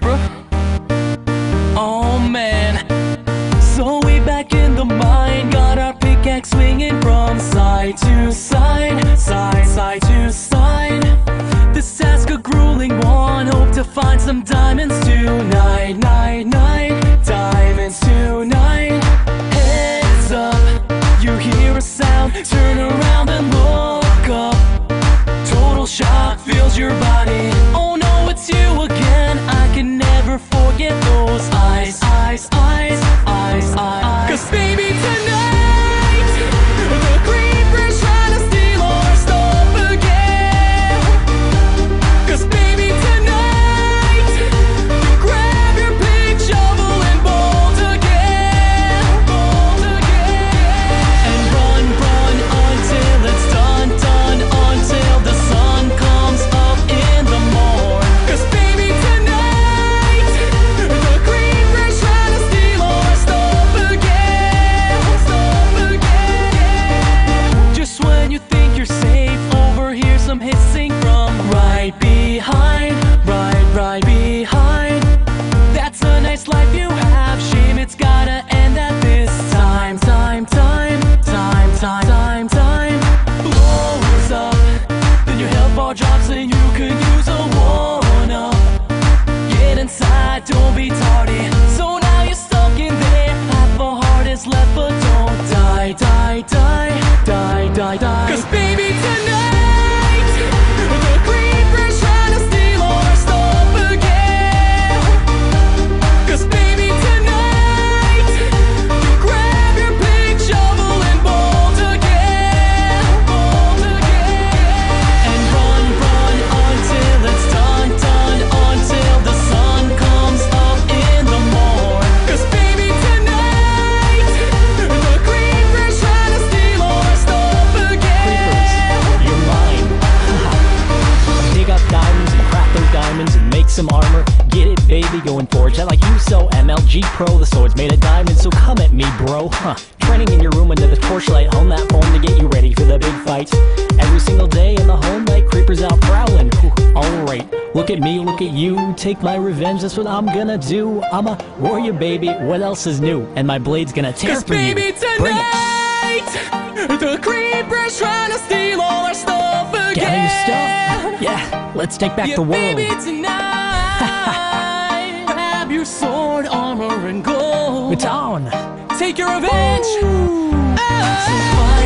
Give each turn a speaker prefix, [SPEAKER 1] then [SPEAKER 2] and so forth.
[SPEAKER 1] Creeper. Oh man. So we back in the mine, got our pickaxe swinging from side to side, side to side. This task a grueling one, hope to find some diamonds tonight, diamonds tonight. Heads up, you hear a sound, turn around and look up. Total shock fills your body. Oh no, it's you again. I can never forget those eyes. 'Cause baby tonight, the creeper's trying to steal our stuff again. 'Cause baby tonight, you grab your pick, shovel and bolt again, and run until it's done, until the sun comes up in the morn. 'Cause baby tonight, the creeper's trying to steal our stuff again, Just when you think you're safe, overhear some hissing from right behind, right behind. That's a nice life you have, shame it's gotta end at this time. Blows up, then you help our jobs and you could use a one-up. Get inside, don't be tardy. So now you're stuck in there, half a heart is left, but don't die. 'Cause baby tonight, the creeper's trying to steal our stuff again. 'Cause baby tonight, you grab your pick, shovel and bolt again, and run until it's done, until the sun comes up in the morn. 'Cause baby tonight, the creeper's trying to steal our stuff again.
[SPEAKER 2] You're mine. Dig up diamonds and craft those diamonds and make some armor. Get it, baby, going forge. I like you so, MLG Pro. The sword's made of diamonds, so come at me, bro. Training in your room under the torchlight, hone that phone to get you ready for the big fights. Every single day in the home light, creepers out prowling. Alright, look at me, look at you. Take my revenge, that's what I'm gonna do. I'm a warrior, baby, what else is new? And my blade's gonna tear
[SPEAKER 1] 'Cause
[SPEAKER 2] through you.
[SPEAKER 1] baby
[SPEAKER 2] Bring it.
[SPEAKER 1] tonight, the creeper's trying to steal all our stuff again.
[SPEAKER 2] Gather your stuff. Yeah, let's take back
[SPEAKER 1] Yeah,
[SPEAKER 2] the world.
[SPEAKER 1] baby tonight, grab your sword, armor and gold.
[SPEAKER 2] It's on.
[SPEAKER 1] Take your revenge. Oh.